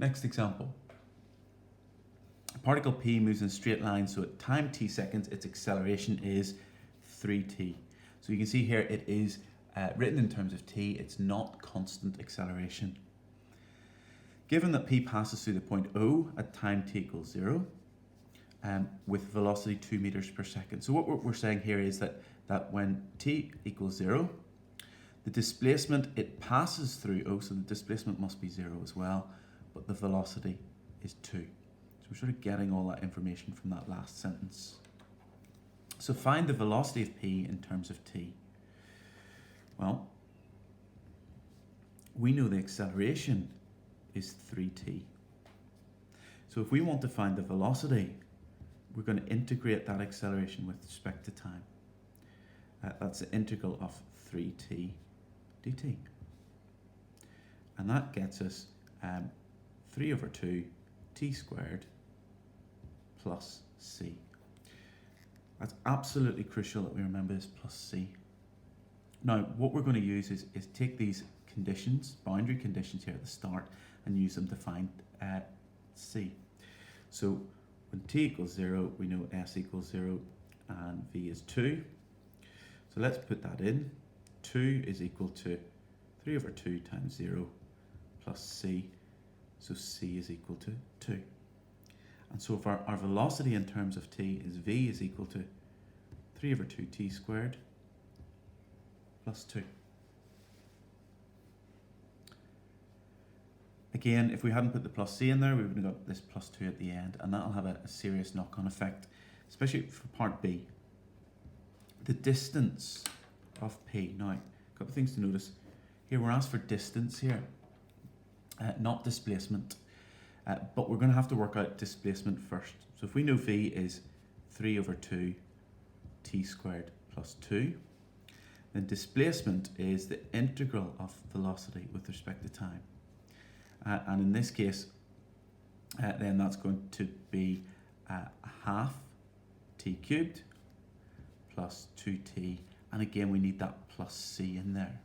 Next example. A particle p moves in a straight line, so at time t seconds, its acceleration is 3t. So you can see here it is written in terms of t, it's not constant acceleration. Given that p passes through the point O at time t equals 0, with velocity 2 meters per second. So what we're saying here is that when t equals 0, the displacement it passes through O, so the displacement must be 0 as well, but the velocity is 2. So we're sort of getting all that information from that last sentence. So find the velocity of p in terms of t. Well, we know the acceleration is 3t. So if we want to find the velocity, we're going to integrate that acceleration with respect to time. That's the integral of 3t dt. And that gets us 3 over 2 t squared plus c. That's absolutely crucial that we remember this plus c. Now, what we're going to use is take these conditions, boundary conditions here at the start, and use them to find c. So when t equals 0, we know s equals 0 and v is 2. So let's put that in. 2 is equal to 3 over 2 times 0 plus c. So c is equal to 2. And so if our velocity in terms of t is v is equal to 3 over 2 t squared plus 2. Again, if we hadn't put the plus c in there, we would have got this plus 2 at the end, and that'll have a serious knock-on effect, especially for part B. The distance of p. Now, a couple of things to notice. Here we're asked for distance here, not displacement, but we're going to have to work out displacement first. So if we know v is 3 over 2 t squared plus 2, then displacement is the integral of velocity with respect to time. And in this case, then that's going to be half t cubed plus 2t, and again we need that plus c in there.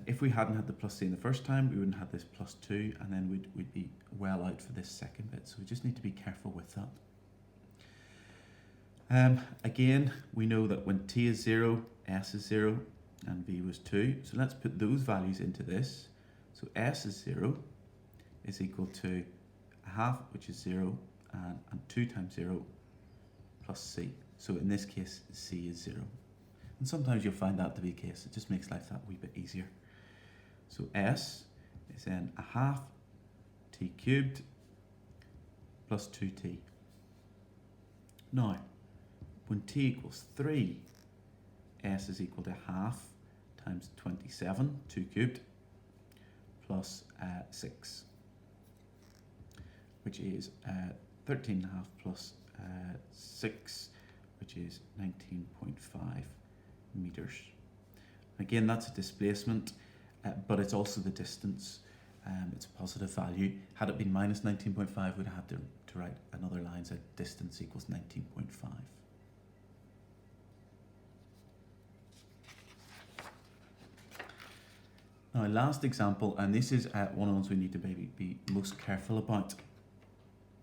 If we hadn't had the plus c in the first time, we wouldn't have this plus 2, and then we'd be well out for this second bit, so we just need to be careful with that. Again, we know that when t is 0, s is 0, and v was 2, so let's put those values into this. So s is 0 is equal to a half, which is 0, and 2 times 0 plus c. So in this case, c is 0. And sometimes you'll find that to be the case. It just makes life that wee bit easier. So s is then a half t cubed plus 2t. Now, when t equals 3, s is equal to half times 27, 2 cubed, plus 6, which is 13.5 plus 6, which is 19.5 meters. Again, that's a displacement, but it's also the distance. It's a positive value. Had it been minus 19.5, we'd have to write another line that distance equals 19.5. Now, last example, and this is one of the ones we need to be most careful about.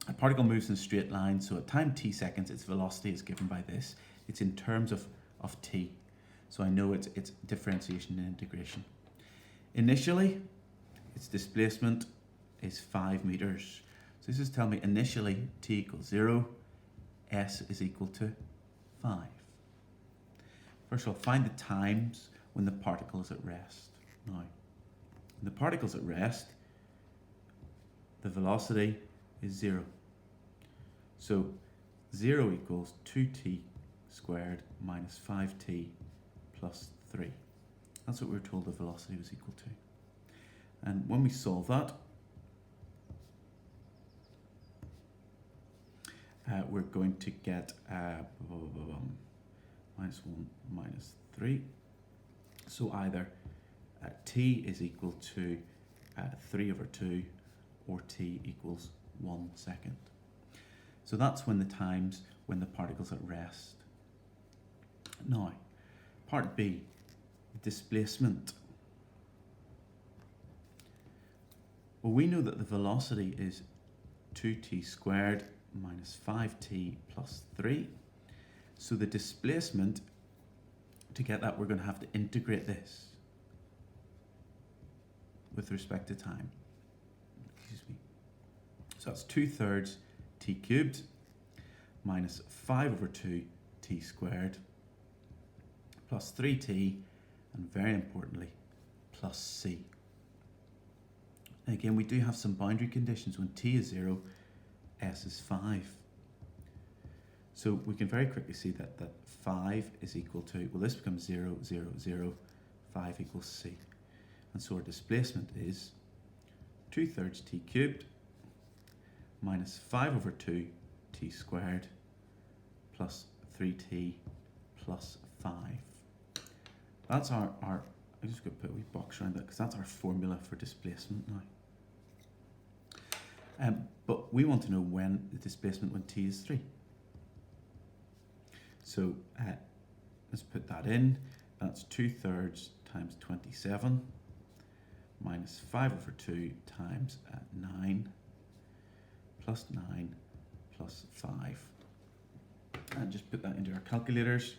A particle moves in a straight line, so at time t seconds, its velocity is given by this. It's in terms of t, so I know it's differentiation and integration. Initially, its displacement is 5 meters. So this is telling me initially t equals 0, s is equal to 5. First of all, find the times when the particle is at rest. Now, when the particle is at rest, the velocity is 0. So 0 equals 2t squared minus 5t plus 3. That's what we were told the velocity was equal to. And when we solve that, we're going to get minus 1 minus 3. So either t is equal to 3 over 2 or t equals 1 second. So that's when the times when the particle's at rest. Now, part B, displacement. Well, we know that the velocity is 2t squared minus 5t plus 3. So the displacement, to get that, we're going to have to integrate this with respect to time. Excuse me. So that's 2/3 t cubed minus 5 over 2 t squared plus 3t, and very importantly, plus c. Again, we do have some boundary conditions. When t is 0, s is 5. So we can very quickly see that 5 is equal to, well, this becomes 0, 0, 0, 5 equals c. And so our displacement is 2/3 t cubed minus 5 over 2 t squared plus 3t plus 5. That's our I'm just going to put a wee box around that because that's our formula for displacement now. But we want to know when the displacement when t is 3. So let's put that in. That's 2/3 times 27 minus 5 over 2 times 9 plus 9 plus 5. And just put that into our calculators.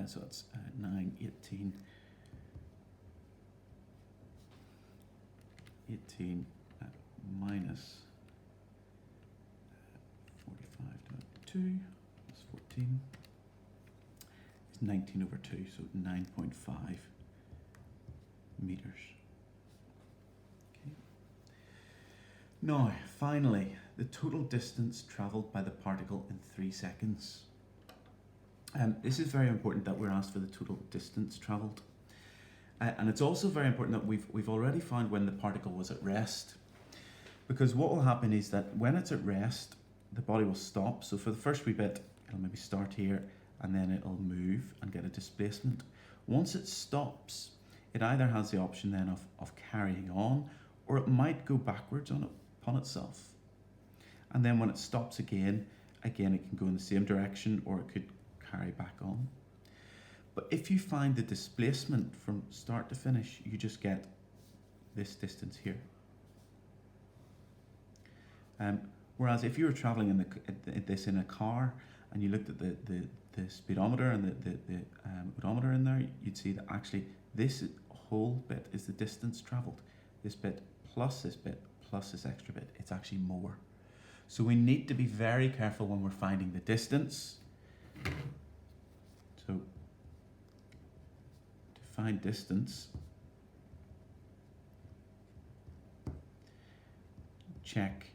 So it's 9, 18, 18 minus 45 divided by 2 plus 14 is 19 over 2, so 9.5 meters. Okay. Now, finally, the total distance travelled by the particle in 3 seconds. This is very important that we're asked for the total distance travelled. And it's also very important that we've already found when the particle was at rest. Because what will happen is that when it's at rest, the body will stop. So for the first wee bit, it'll maybe start here and then it'll move and get a displacement. Once it stops, it either has the option then of carrying on, or it might go backwards upon itself. And then when it stops again, it can go in the same direction, or it could carry back on. But if you find the displacement from start to finish, you just get this distance here. Whereas if you were traveling in a car and you looked at the speedometer and the odometer in there, you'd see that actually this whole bit is the distance traveled. This bit plus this bit plus this extra bit, it's actually more. So we need to be very careful when we're finding the distance. So to find distance, check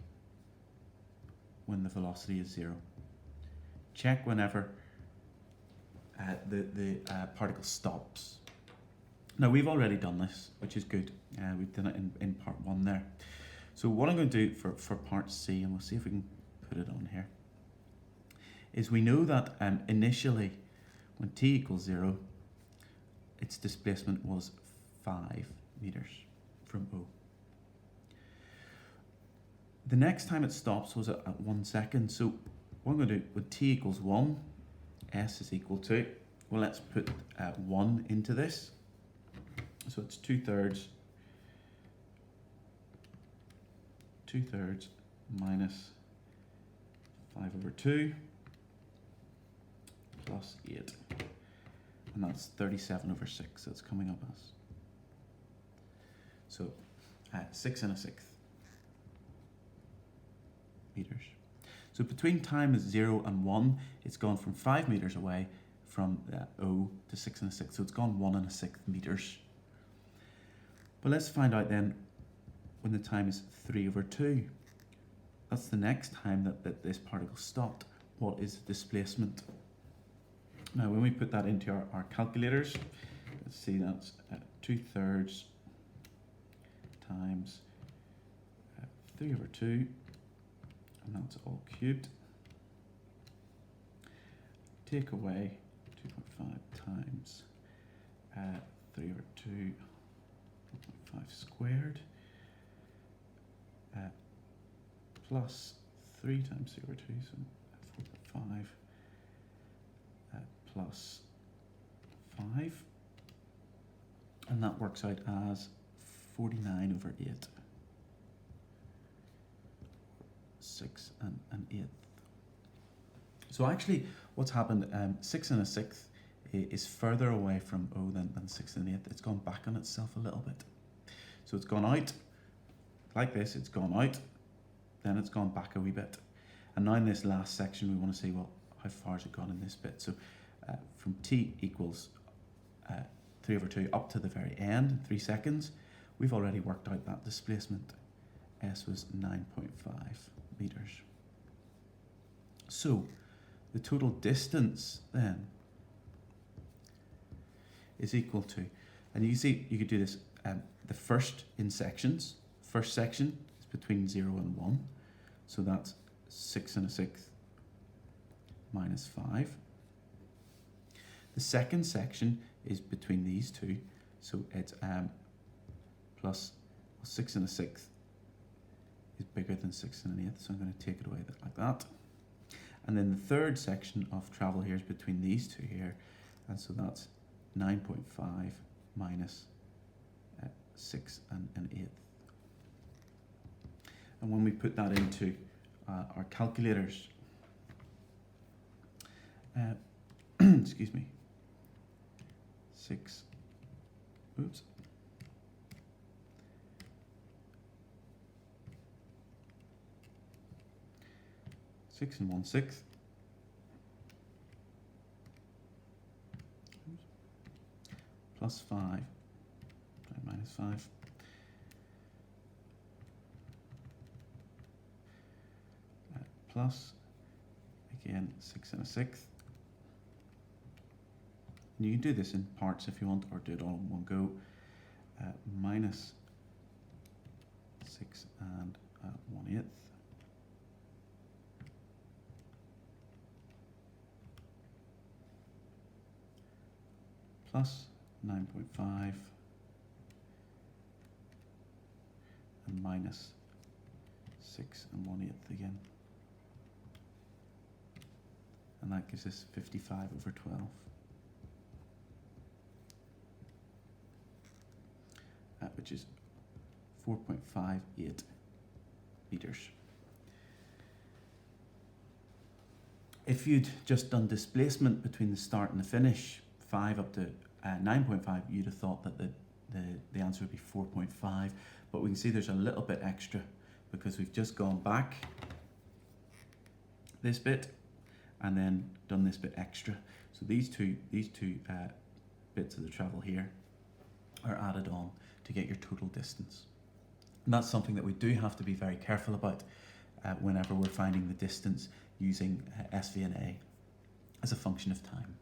when the velocity is 0. Check whenever the particle stops. Now we've already done this, which is good. We've done it in part 1 there. So what I'm going to do for part C, and we'll see if we can put it on here, is we know that initially when t equals 0, its displacement was 5 meters from O. The next time it stops was at 1 second. So what I'm going to do, when t equals 1, s is equal to, well, let's put 1 into this. So it's 2/3 minus 5 over 2 plus 8. And that's 37 over 6 that's coming up as. So 6 1/6 meters. So between time is 0 and 1, it's gone from 5 meters away from O to 6 1/6. So it's gone 1 1/6 meters. But let's find out then when the time is 3 over 2. That's the next time that this particle stopped. What is the displacement? Now when we put that into our calculators, let's see, that's 2/3 times 3 over 2, and that's all cubed. Take away 2.5 times 3 over 2, 1.5 squared, plus 3 times 3 over 2, so 4.5, plus 5, and that works out as 49 over 8. 6 and an 8th. So actually, what's happened, 6 and a 6th is further away from O than 6 and an 8th. It's gone back on itself a little bit. So it's gone out, like this, it's gone out, then it's gone back a wee bit. And now in this last section, we want to see, well, how far has it gone in this bit? So from t equals 3 over 2 up to the very end, in 3 seconds, we've already worked out that displacement. S was 9.5 meters. So the total distance then is equal to, and you see you could do this, the first in sections. First section is between 0 and 1, so that's 6 and a 6th minus 5. The second section is between these two, so it's plus 6 and a 6th is bigger than 6 and an 8th, so I'm going to take it away like that. And then the third section of travel here is between these two here, and so that's 9.5 minus 6 and an 8th. And when we put that into our calculators, excuse me, 6, oops, six and 1/6, plus 5, minus 5, plus, again, 6 and a 6th. And you can do this in parts if you want, or do it all in one go. Minus 6 and 1/8. Plus 9.5 and minus 6 and 1/8 again. And that gives us 55 over 12. Which is 4.58 meters. If you'd just done displacement between the start and the finish, 5 up to 9.5, you'd have thought that the answer would be 4.5, but we can see there's a little bit extra because we've just gone back this bit and then done this bit extra. So these two bits of the travel here are added on to get your total distance. And that's something that we do have to be very careful about whenever we're finding the distance using SVNA as a function of time.